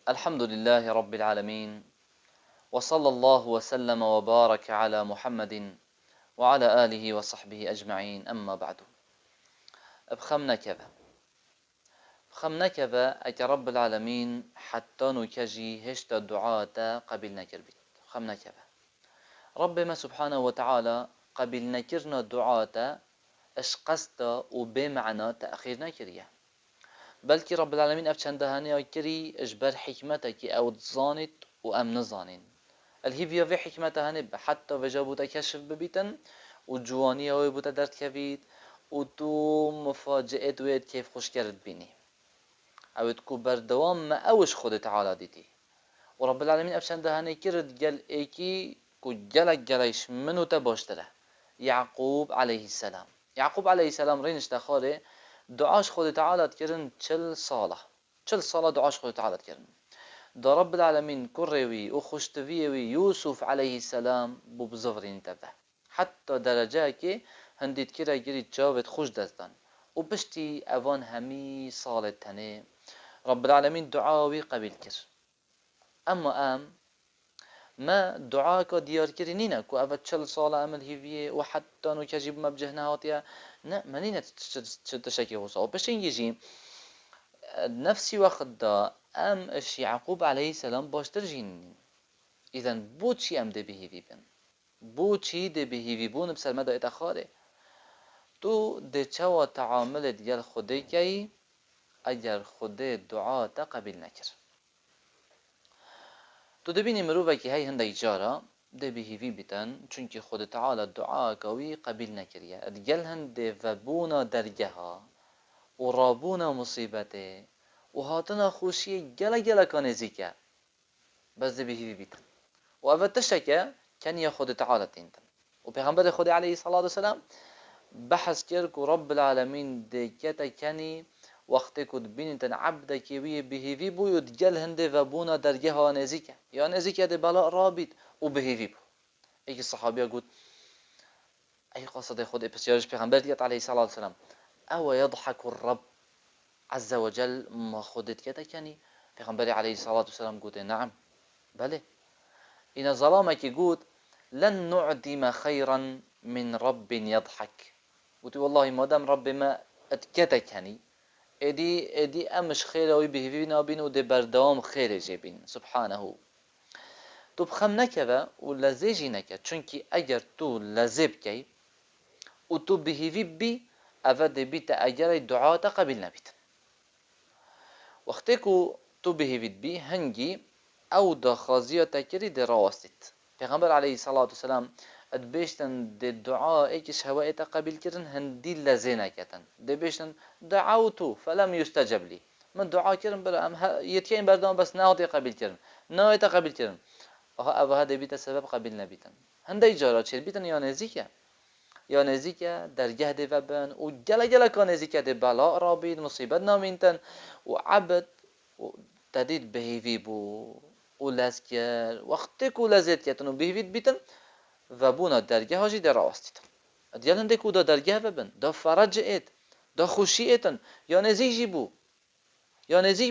الحمد لله رب العالمين، وصلى الله وسلم وبارك على محمد وعلى آله وصحبه أجمعين. أما بعد، بخم نكبة أك رب العالمين حتى نكجي هشت الدعاء قبل نكر بيت. بخم نكبة ربنا سبحانه وتعالى قبل نكرنا الدعاء اش قصد وبمعنى تأخير نكريه، بلكي رب العالمين أفشان دهاني أكري اجبر حكمتك أو تزانت وأم نزانين الهيفيا في حكمتها هنب حتى وجابوتا كشف ببيتن وجوانية ويبوتا درد كبيت وتو مفاجئت ويد كيف خوش كرد بيني او تكو بردوام ما اوش خود تعالى ديتي. ورب العالمين افشان دهاني كرد قال ايكي كو جلق جليش منو تباشتره يعقوب عليه السلام. يعقوب عليه السلام رينش تخاري دعاش خود تعالى تكرن چل صالة دعاش خود تعالى تكرن دا رب العالمين كروي وخشتويوي يوسف عليه السلام ببزفرين تبه حتى درجاكي هنديت كرا جريد جاوت خوش دزدان وبشتي اوان همي صالة تنه رب العالمين دعاوي قبل كر. اما ما دعاك ديار كرينينا كو اوه چل صالة عمل هيفيه وحتى نو كجيب مبجهنا هاتيا نا منينة تشكي غصا وبشتين يجي نفسي وقت دا اش يعقوب عليه السلام باشتر جين. اذن بوچي ام ده بهيوي بن بوچي ده بهيوي بون بسر مدى اتخاره تو ده چوا تعامل دیگر خوده کی اگر خوده دعا تا قبل نکر تو ده بینی مروفه که هی هنده جارا ده بهيوي بتن چونك خود تعالى دعا كوي قبل نكريا ادجل هنده وبونا درجها ورابونا مصيبته وهاتنا خوشي جلا جلا كان زيكا بس ده بهيوي بتن و تشكى كان ياخد تعالى تنتن وبيغمبر خدي عليه الصلاة والسلام بحث كرك رب العالمين ديكتا كاني وقت كد بينتن عبدك وي بهيفي بو يتجل هنده وبونا درجها نزيكا يا نزيكا دي بلاء رابط وبهيفي بو ايك الصحابية قلت اي قصد خد بسيارش بيغمبر ديت عليه الصلاة والسلام او يضحك الرب عز وجل ما خدت كتا كاني بيغمبر عليه الصلاة والسلام قلت نعم بله إن ظلامك يقول لن نعدم خيرا من رب يضحك. قلت والله ما دام رب ما اتكتك هني ادي امش خير ويبه فينا بينو دي بردوام خير جيبين سبحانه. تو بخم نكبه ولا زيجي نكت چونكي اگر تو لزيب كي و تو بهيفي بي افاد بيت اگر دعاء قبل نبيت وقتكو تو بهيفي بي هنجي او دا خازيه تكري دي راوستت پیغمبر عليه الصلاة والسلام ادبيشتن دي الدعاء ايكش هواء تقبل كرن هندي لزينة كتن دبيشتن دعوتو فلم يستجب لي من دعاء كرن بلا ام يتكين بردان بس ناوتي قبل كرن ناوتي قبل كرن او هذا بيت سبب قبل نبيتن هندي جارات شير بيتن يا نزيكا درجه دي وبن و جلا جلا كان نزيكا دي بلاء رابيد مصيبت نامينتن وعبد تديد بهيفي بو ولاسكر وقتك ولازت يتنو بهيفيت بيتن وبونا درجه هاجي در راستيتن ديال هندك ودا درجه وبن دا فرج ات دا خوشي اتن يا نزيك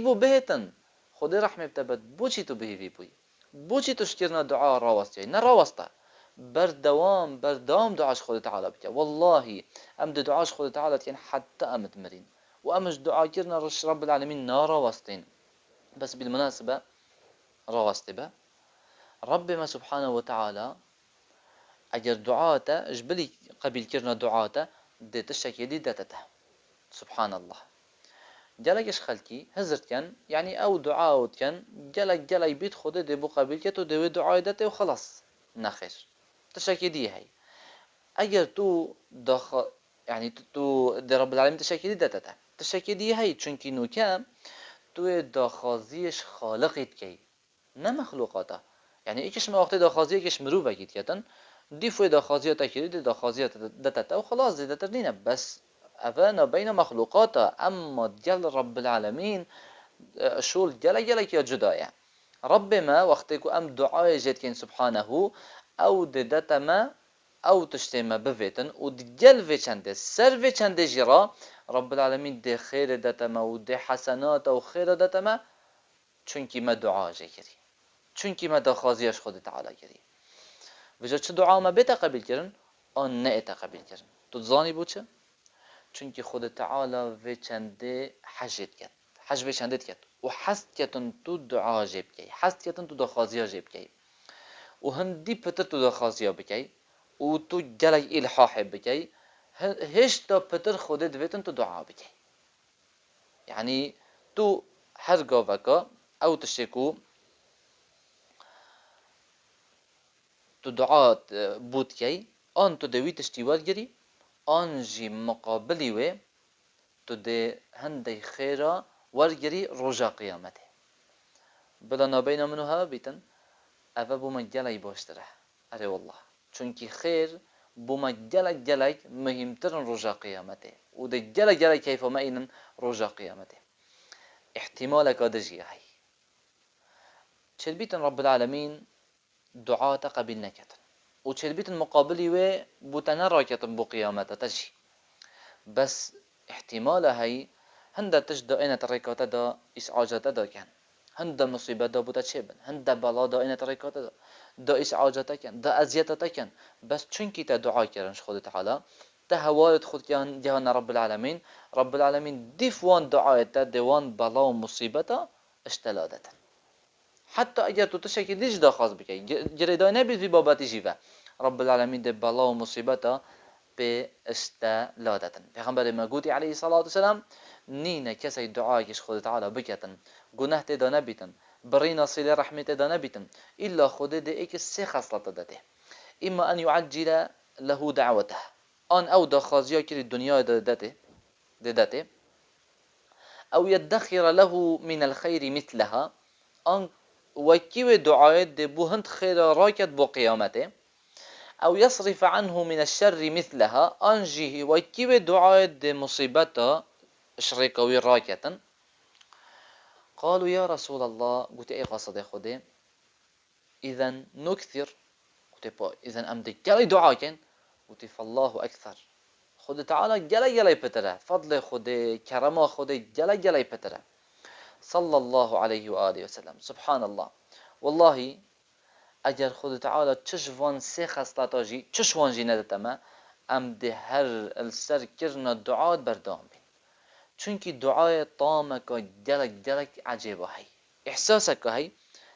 بو بهتن خدي رحمه بتبت بوچي تو بهيفي بوي بوچي تشكرنا دعاء راوستي نراوستا بردوام دعاش خود تعالى بك والله ام دعاش خود تعالى كان حتى امت مرين وامش دعاء كرنا رش رب العالمين نارا وستين. بس بالمناسبة راوستبه ربنا سبحانه وتعالى اگر دعاته جبلي قبل كرنا دعاته دي تشكي دي داتته سبحان الله. جلقش خلقي هزرت كان يعني او دعاء كان جلق بيت خده دي بو قبل كتو دي دعاء داته وخلاص نخش تشكي دي هي اگر تو يعني تو دي رب العالمين تشكي دي داتته تشكي دي هي چونكي نو كام تو داخازيش خالقت كي نه مخلوقاته يعني ايكش ما وقت داخازيه كش مرو بگید کتن دي فوي داخازيه تكريد داخازيه دتتا وخلاص دي دترنينا بس افانا بين مخلوقاته اما ديال رب العالمين شول جلا كي جدايا رب ما وقتكو ام دعاء جت كين سبحانه او دتا ما او تشتما بفتن ودجل في چنده سر في چنده جرا رب العالمين دي خير دتا ما ودي حسنات او خير دتا ما چونکی ما دعا کری، چونکی ما دخوازیش خود تعالی کری. وجه چه دعا ما بیت قبیل کرن، آن نه ایت قبیل کرن. تو زانی بود چه؟ چونکی خود تعالی و چنده حجت کرد، حج و چندت کرد و حست کردن تو دعا جیب کی، حست کردن تو دخوازی جیب کی، و هندی پتر تو دخوازی بکی، و تو جلای الحاح بکی، هیچ تا پتر خودت ویتن تو دعا بکی. يعني تو هر جوابك أو تشكو تدعاء بودكي أن تدوي تشتيوال جري أنجي مقابلي و تدي هندي خيرا ورجري رجا قيامته بلا نبينا منها بيتن أفا بمجالي باشتره أري والله چونكي خير بمجالي مهمترن رجا قيامته ودي جالي كيف ما إنن رجا قيامته احتمالك دجي هاي چلبيتن رب العالمين دعاء قبل نكتن وتشربيت المقابلي و بوتنا راكتن بو قيامته تجي بس احتمال هاي هندا تجد اين تريكاتا دا اسعاجاتا دا كان هندا مصيبة دا بوتا تشيبن هندا بلا دا اين تريكاتا دا اسعاجاتا كان دا ازياتا كان بس چونكي تا دعاء كرنش خود تعالى تا هوارد خود كان جهان رب العالمين ديفوان دعايتا ديوان بلا ومصيبتا اشتلادتا حتى اگر تو تشکی دیش دا خواست بکی جریدای نبید في بابتی جیوه رب العالمین ده بلا و مصیبتا به استلادتن پیغمبر مگوتی علیه الصلاة والسلام نینه کسی دعای کش خود تعالی بکتن گناه تدا نبیتن برین صله رحمت تدا نبیتن الا خود ده ایک سه خصلت داده اما ان يعجل له دعوته آن او دا خازیا کری دنیا داده او يدخر له من الخير مثلها آن وكيو دعاء بوهند خير راكت بو قيامته أو يصرف عنه من الشر مثلها أنجيه وكيو دعاء مصيبته شريكوي راكتا قالوا يا رسول الله قلت ايه قصد خدي إذن نكثر قلت إذن أمدك جلي دعاء قلت فالله أكثر خد تعالى جلي بتره فضل خدي كرم خدي جلي بتره صلى الله عليه وآله وسلم سبحان الله والله اگر خود تعالی چشوان سه خصلتا جی چشوان جی ندتما ام ده هر السر کرنا دعات بردام بین چونکی دعای طامک جلک عجیبه هی احساسك هی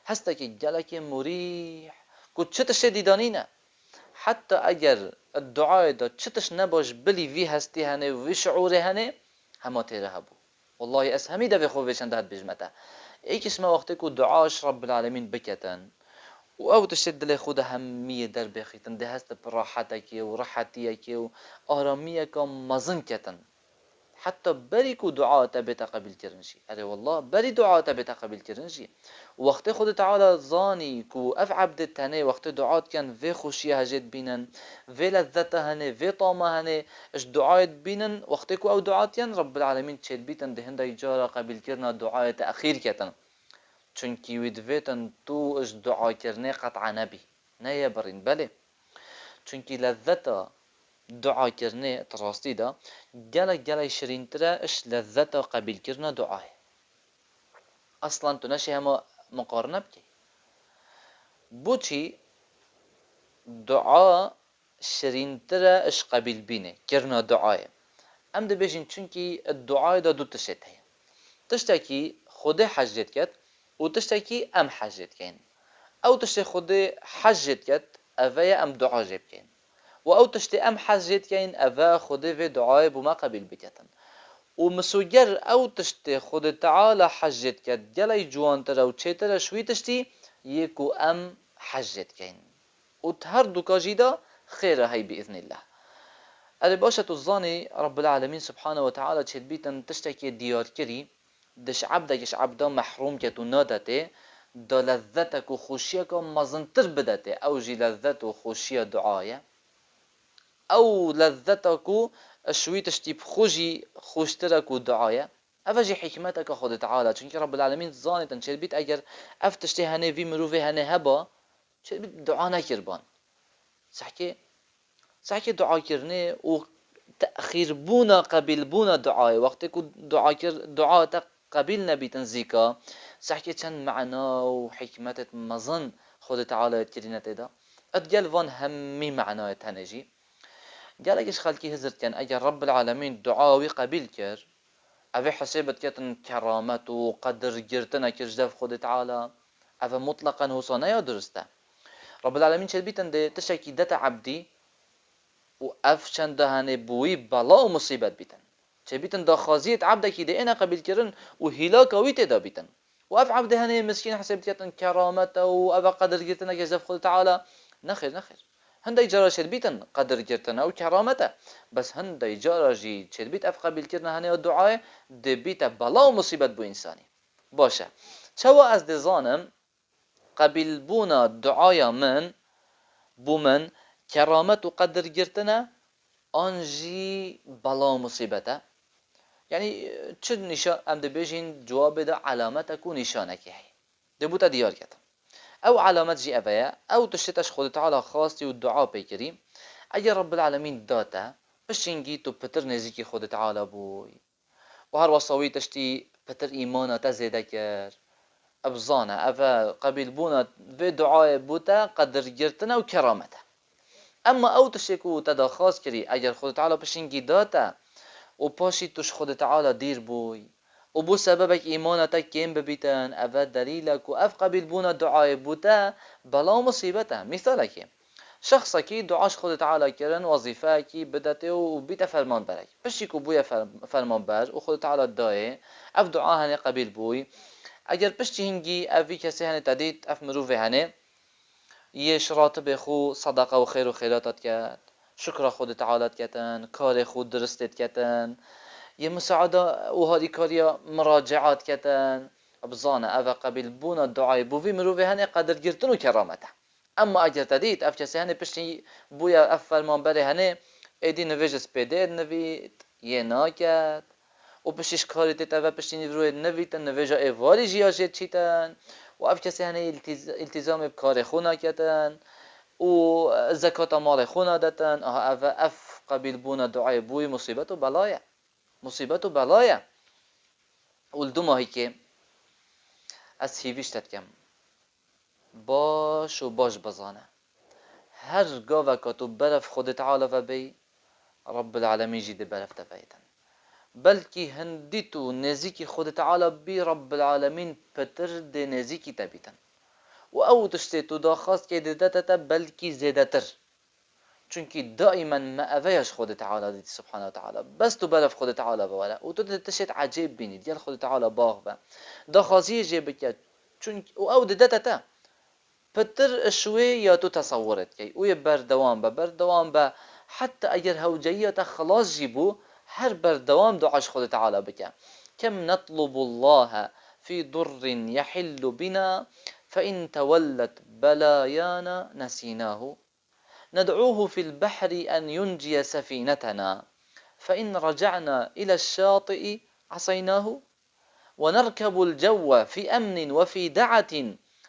هستا که جلک مریح کو چتش دیدانینه حتی اگر الدعای دا چتش نباش بلی وی هستی هنه وی شعور هنه همه تیره هبو والله اس همی ده خوب بشن دهت بجمته ایکش ما وقتی که دعاش رب العالمین بکتن و او تشد له خود همية درب خيتن ده هست براحتك وراحتيك وآراميك مزن كتن حتى بريكو دعاء تبت قبل كرنشي أري والله بري دعاء تبت قبل كرنشي وقت خود تعالى ظاني كو أفعبد التاني وقت دعاء كان في خوشيها جد بينن في لذتها هني في طامها هني اش دعاء بينن وقت كو أو دعاء ين رب العالمين تشد بيتن دهن دا يجارة قبل كرنا دعاء تأخير كتن چونکی ویدویتن تو اش دعا کرنه قطع نبی نه برین بله چونکی لذتا دعا کرنه تراستی دا گله شرین تره اش لذتا قبیل کرنه دعای اصلا تو نشی همه مقارنه بکی بوچی دعا شرین تره اش قبیل بینه کرنه دعای ام ده بیشین چونکی الدعای دا دو تشت هی تشتاکی خود حجت کرد و تشتكي ام حجت كين او تشتي خود حجت كت افا ام دعاء جيب كين و او تشتي ام حجت كين افا خود في دعاء بما قبل بكتن ومسوجر او تشتي خود تعالى حجت كت جلي جوان ترى و تشترى شوي تشتي يكو ام حجت كين و تهر دوكا جيدا خير هاي باذن الله ادي باشا الظاني رب العالمين سبحانه وتعالى تشبيتن تشتكي ديار كري دش عبدش عبدا محروم كتو نادته دا لذتك و خوشيك مزنتر بدته او جي لذت و خوشي دعاية او لذتك شوي تشتيب خوشي خوشترك و دعاية افجي حكمتك خود تعالى چونك رب العالمين زانتا چه بيت اگر افتشتي هنه في مروفي هنه هبا چه بيت دعا نكربان سحكي دعا كرنه و تأخير بونا قبل بونا دعاء وقت كو دعاء قبل نبي تنزيكا سحكي چند معنا وحكمة مظن خود تعالى كرينة دا اتقال وان همي معناه تنجي قال ايش خلقي هزرت كان اجر رب العالمين دعاوي قبيل كر اوه حسبت كتن كرامت وقدر جرتنا كرجدف خود تعالى اوه مطلقا هو صنايا درسته رب العالمين شد بيتن ده تشكي دتا عبدي واف چند هنه بوي بلا ومصيبت بيتن چه بيتن دا خازيت عبدك ده انا قبيل كرن وهلاك ويت دا بيتن واف عبد هنه مسكين حسبت كتن كرامت واوه قدر جرتنا كرجدف خود تعالى نخير هندي جارا شد بيتن قدر جرتنا وكرامته بس هندي جارا جي شد بيت اف قبيل كرنا هنه الدعاء ده بيت بلا ومصيبت بو انساني باشه چوا از دزانم قبیل بونا دعای من بو من کرامت و قدر گرتنا آنجی بلا مصیبته یعنی چه نشان ام دبیجین جواب ده علامت اكو نشانه که هی دبوتا دیار کتم او علامت جي افيا او تشتش خود تعالى خاصي والدعاء بيكري اجر رب العالمين داتا بشنجي تو بتر نزيكي خود تعالى بوي وهر وصوي تشتي بتر ايمانا تزيدا كر ابزانه افا قبيل بونا في دعاء بوتا قدر جرتنا وكرامته اما او تشكو تدا خاص كري اجر خود تعالى بشنجي داتا وباشي تش خود تعالى دير بوي وبو سببك ايمانتك كيم ببيتن افا دليلك واف قبيل بونا دعاء بوتا بلا مصيبته مثالك شخصك دعاش خود تعالى كرن وظيفاك بدته وبيت فرمان برك بشيكو بويا فرمان بر وخود تعالى داي اف دعاء هني قبيل بوي اگر پشتی هنگی اوی کسی هنه تدید اف مروفه هنه یش راتب خو صدقه و خیر و خیراتت کرد شکر خود تعالت کتن کار خود درستت کتن یه مساعده و هادی کاریا مراجعات کتن ابزانه اوه قبیل بونا دعای بوی مروفه هنه قدر گرتن و کرامته اما اگر تدید اف کسی هنه پشتی بویا اف فرمان بره هنه ایدی نویج سپیده نوید یه ناکد و پشتش کاری تیتا و پشتی روی نویتن نویجا ایواری جیاجت چیتن و اف کسی هنه التزام بکار خونا کتن و زکات مال خونا دتن اف قبیل بونا دعای بوی مصیبت و بلایه ولدو ماهی که از هیویش تدکم باش بزانه هر گاوه کتو برف خود تعالی و بی رب العالمین جید برف تبایتن بلکه هندی تو نزیکی خود تعالی بی رب العالمین پتر ده نزیکی تبیتن و او تشتی تو دا خواست که دیدتا بلکه زیدتر چونکی دائما ما اویش خود تعالی دیدی سبحانه و تعالی بس تو برف خود تعالی بولا و تو تشت عجیب بینی دیل خود تعالی باغ با دا خواستیه جی بکد چونک و او دیدتا پتر شوی یا تو تصورت کی او بردوام با حتی اگر هوجیت خلاص جیبو هر بردوام دعاش خود تعالى بك كم نطلب الله في ضر يحل بنا فإن تولت بلايانا نسيناه ندعوه في البحر أن ينجي سفينتنا فإن رجعنا إلى الشاطئ عصيناه ونركب الجو في أمن وفي دعة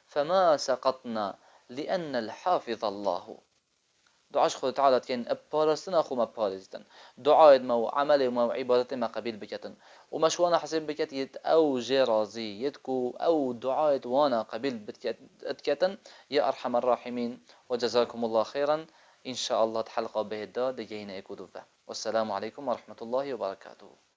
فما سقطنا لأن الحافظ الله دعاش خود تعالى كن بارستنا خو ما بارستن دعاء ما وعمل ما وعبادة ما قبيل بكتن ومشوانا حسب بكت يت أو جرازي يتكو أو دعاء وانا قبيل بكتن يا أرحم الراحمين وجزاكم الله خيرا إن شاء الله تحلق به الدا دجينا يكودوا والسلام عليكم ورحمة الله وبركاته.